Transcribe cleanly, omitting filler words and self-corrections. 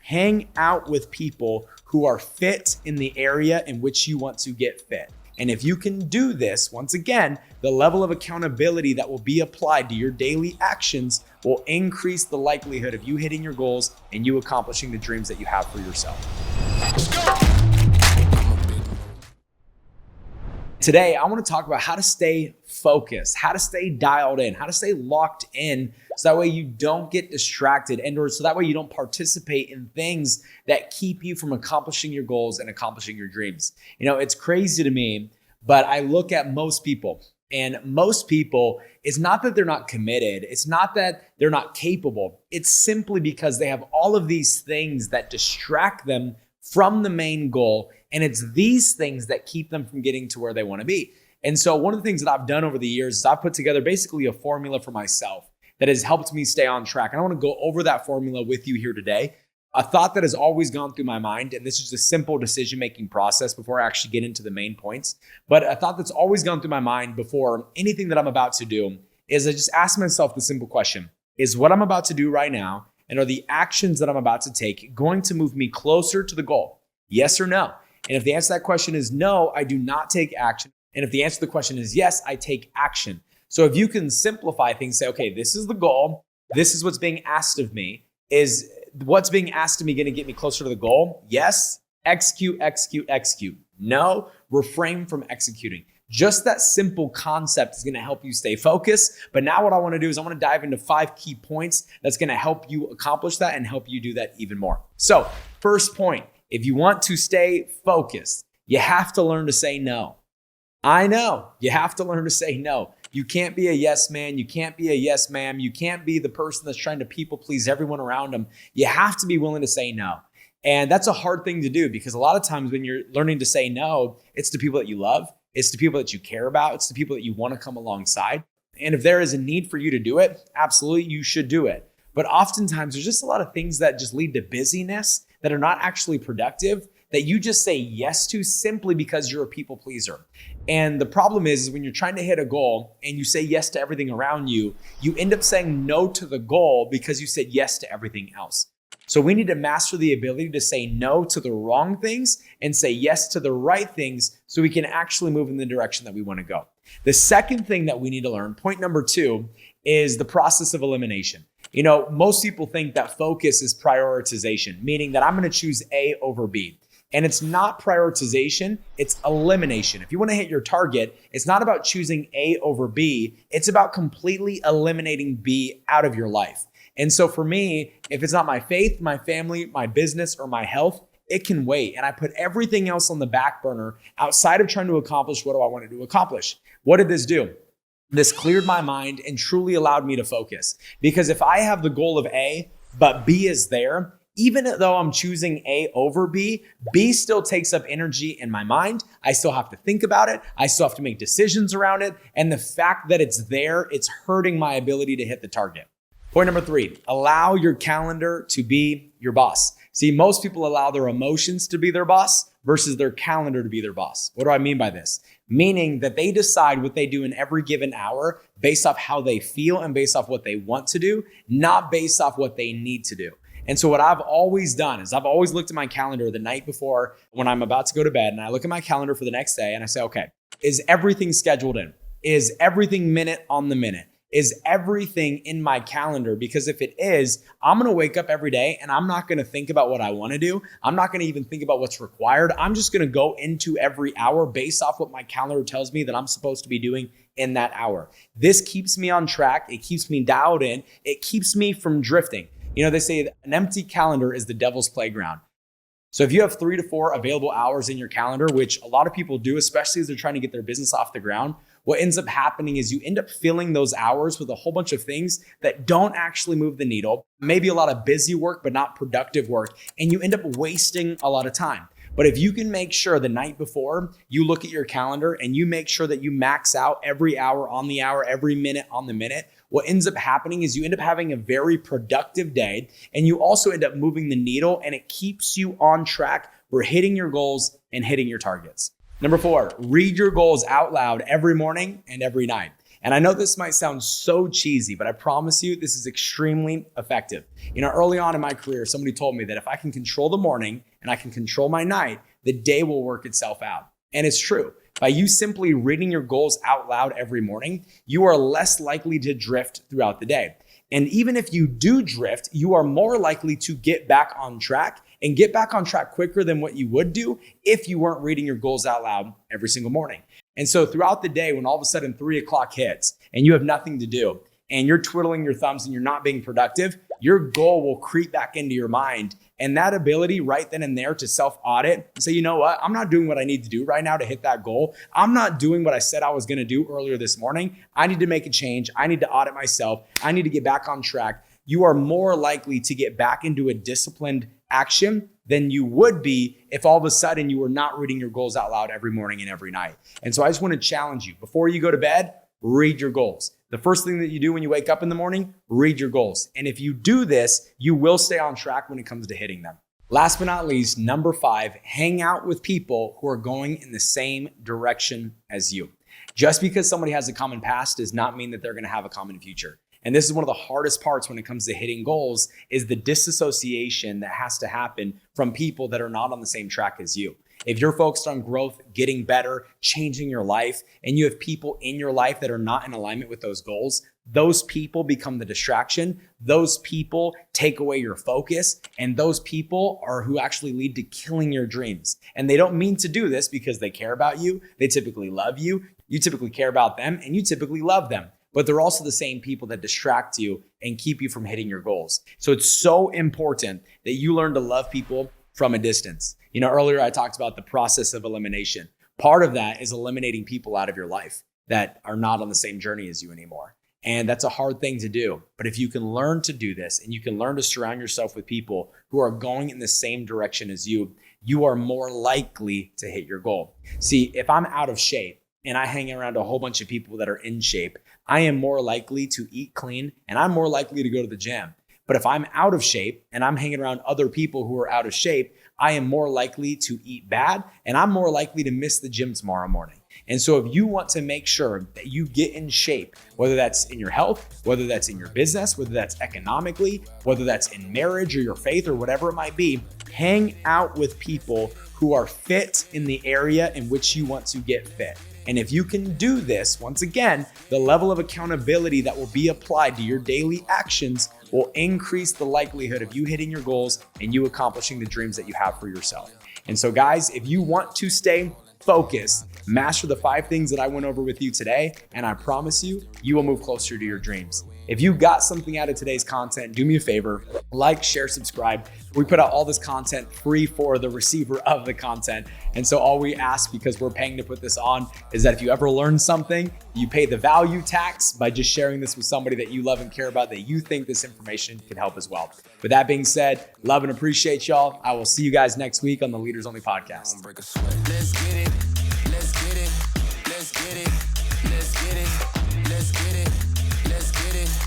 Hang out with people who are fit in the area in which you want to get fit. And if you can do this, once again, the level of accountability that will be applied to your daily actions will increase the likelihood of you hitting your goals and you accomplishing the dreams that you have for yourself. Let's go. Today, I want to talk about how to stay focused, how to stay dialed in, how to stay locked in so that way you don't get distracted and so that way you don't participate in things that keep you from accomplishing your goals and accomplishing your dreams. You know, it's crazy to me, but I look at most people, and most people, it's not that they're not committed. It's not that they're not capable. It's simply because they have all of these things that distract them from the main goal. And it's these things that keep them from getting to where they want to be. And so one of the things that I've done over the years is I've put together basically a formula for myself that has helped me stay on track. And I want to go over that formula with you here today. A thought that has always gone through my mind, and this is a simple decision-making process before I actually get into the main points, but a thought that's always gone through my mind before anything that I'm about to do is I just ask myself the simple question, is what I'm about to do right now and are the actions that I'm about to take going to move me closer to the goal? Yes or no? And if the answer to that question is no, I do not take action. And if the answer to the question is yes, I take action. So if you can simplify things, say, okay, this is the goal. This is what's being asked of me. Is what's being asked of me going to get me closer to the goal? Yes. Execute, execute, execute. No, refrain from executing. Just that simple concept is going to help you stay focused. But now what I want to do is I want to dive into 5 key points that's going to help you accomplish that and help you do that even more. So first point, if you want to stay focused, you have to learn to say no. I know you have to learn to say no. You can't be a yes man. You can't be a yes ma'am. You can't be the person that's trying to people please everyone around them. You have to be willing to say no. And that's a hard thing to do because a lot of times when you're learning to say no, it's to people that you love. It's to people that you care about. It's to people that you want to come alongside. And if there is a need for you to do it, absolutely, you should do it. But oftentimes there's just a lot of things that just lead to busyness that are not actually productive that you just say yes to simply because you're a people pleaser. And the problem is when you're trying to hit a goal and you say yes to everything around you, you end up saying no to the goal because you said yes to everything else. So we need to master the ability to say no to the wrong things and say yes to the right things so we can actually move in the direction that we want to go. The second thing that we need to learn, point number 2, is the process of elimination. You know, most people think that focus is prioritization, meaning that I'm going to choose A over B. And it's not prioritization, it's elimination. If you want to hit your target, it's not about choosing A over B, it's about completely eliminating B out of your life. And so for me, if it's not my faith, my family, my business, or my health, it can wait. And I put everything else on the back burner outside of trying to accomplish what do I want to accomplish. What did this do? This cleared my mind and truly allowed me to focus. Because if I have the goal of A, but B is there, even though I'm choosing A over B, B still takes up energy in my mind. I still have to think about it. I still have to make decisions around it. And the fact that it's there, it's hurting my ability to hit the target. Point number 3, allow your calendar to be your boss. See, most people allow their emotions to be their boss versus their calendar to be their boss. What do I mean by this? Meaning that they decide what they do in every given hour based off how they feel and based off what they want to do, not based off what they need to do. And so what I've always done is I've always looked at my calendar the night before when I'm about to go to bed, and I look at my calendar for the next day and I say, okay, is everything scheduled in? Is everything minute on the minute? Is everything in my calendar? Because if it is, I'm going to wake up every day and I'm not going to think about what I want to do. I'm not going to even think about what's required. I'm just going to go into every hour based off what my calendar tells me that I'm supposed to be doing in that hour. This keeps me on track. It keeps me dialed in. It keeps me from drifting. You know, they say an empty calendar is the devil's playground. So if you have 3 to 4 available hours in your calendar, which a lot of people do, especially as they're trying to get their business off the ground, what ends up happening is you end up filling those hours with a whole bunch of things that don't actually move the needle, maybe a lot of busy work, but not productive work. And you end up wasting a lot of time. But if you can make sure the night before you look at your calendar and you make sure that you max out every hour on the hour, every minute on the minute, what ends up happening is you end up having a very productive day and you also end up moving the needle and it keeps you on track for hitting your goals and hitting your targets. Number 4, read your goals out loud every morning and every night. And I know this might sound so cheesy, but I promise you this is extremely effective. Early on in my career, somebody told me that if I can control the morning and I can control my night, the day will work itself out. And it's true. By you simply reading your goals out loud every morning, you are less likely to drift throughout the day. And even if you do drift, you are more likely to get back on track and get back on track quicker than what you would do if you weren't reading your goals out loud every single morning. And so throughout the day, when all of a sudden 3 o'clock hits and you have nothing to do and you're twiddling your thumbs and you're not being productive, your goal will creep back into your mind. And that ability right then and there to self-audit and say, you know what, I'm not doing what I need to do right now to hit that goal. I'm not doing what I said I was going to do earlier this morning. I need to make a change. I need to audit myself. I need to get back on track. You are more likely to get back into a disciplined action than you would be if all of a sudden you were not reading your goals out loud every morning and every night. And so I just want to challenge you, before you go to bed, read your goals. The first thing that you do when you wake up in the morning, read your goals. And if you do this, you will stay on track when it comes to hitting them. Last but not least, number 5, hang out with people who are going in the same direction as you. Just because somebody has a common past does not mean that they're going to have a common future. And this is one of the hardest parts when it comes to hitting goals, is the disassociation that has to happen from people that are not on the same track as you. If you're focused on growth, getting better, changing your life, and you have people in your life that are not in alignment with those goals, those people become the distraction. Those people take away your focus, and those people are who actually lead to killing your dreams. And they don't mean to do this because they care about you. They typically love you. You typically care about them, and you typically love them. But they're also the same people that distract you and keep you from hitting your goals. So it's so important that you learn to love people from a distance. Earlier I talked about the process of elimination. Part of that is eliminating people out of your life that are not on the same journey as you anymore. And that's a hard thing to do. But if you can learn to do this and you can learn to surround yourself with people who are going in the same direction as you, you are more likely to hit your goal. See, if I'm out of shape and I hang around a whole bunch of people that are in shape, I am more likely to eat clean and I'm more likely to go to the gym. But if I'm out of shape and I'm hanging around other people who are out of shape, I am more likely to eat bad and I'm more likely to miss the gym tomorrow morning. And so if you want to make sure that you get in shape, whether that's in your health, whether that's in your business, whether that's economically, whether that's in marriage or your faith or whatever it might be, hang out with people who are fit in the area in which you want to get fit. And if you can do this, once again, the level of accountability that will be applied to your daily actions will increase the likelihood of you hitting your goals and you accomplishing the dreams that you have for yourself. And so guys, if you want to stay focused, master the 5 things that I went over with you today, and I promise you, you will move closer to your dreams. If you got something out of today's content, do me a favor, like, share, subscribe. We put out all this content free for the receiver of the content. And so all we ask, because we're paying to put this on, is that if you ever learn something, you pay the value tax by just sharing this with somebody that you love and care about, that you think this information can help as well. With that being said, love and appreciate y'all. I will see you guys next week on the Leaders Only podcast. Let's get it. Let's get it. Let's get it. Let's get it. Let's get it. Let's get it.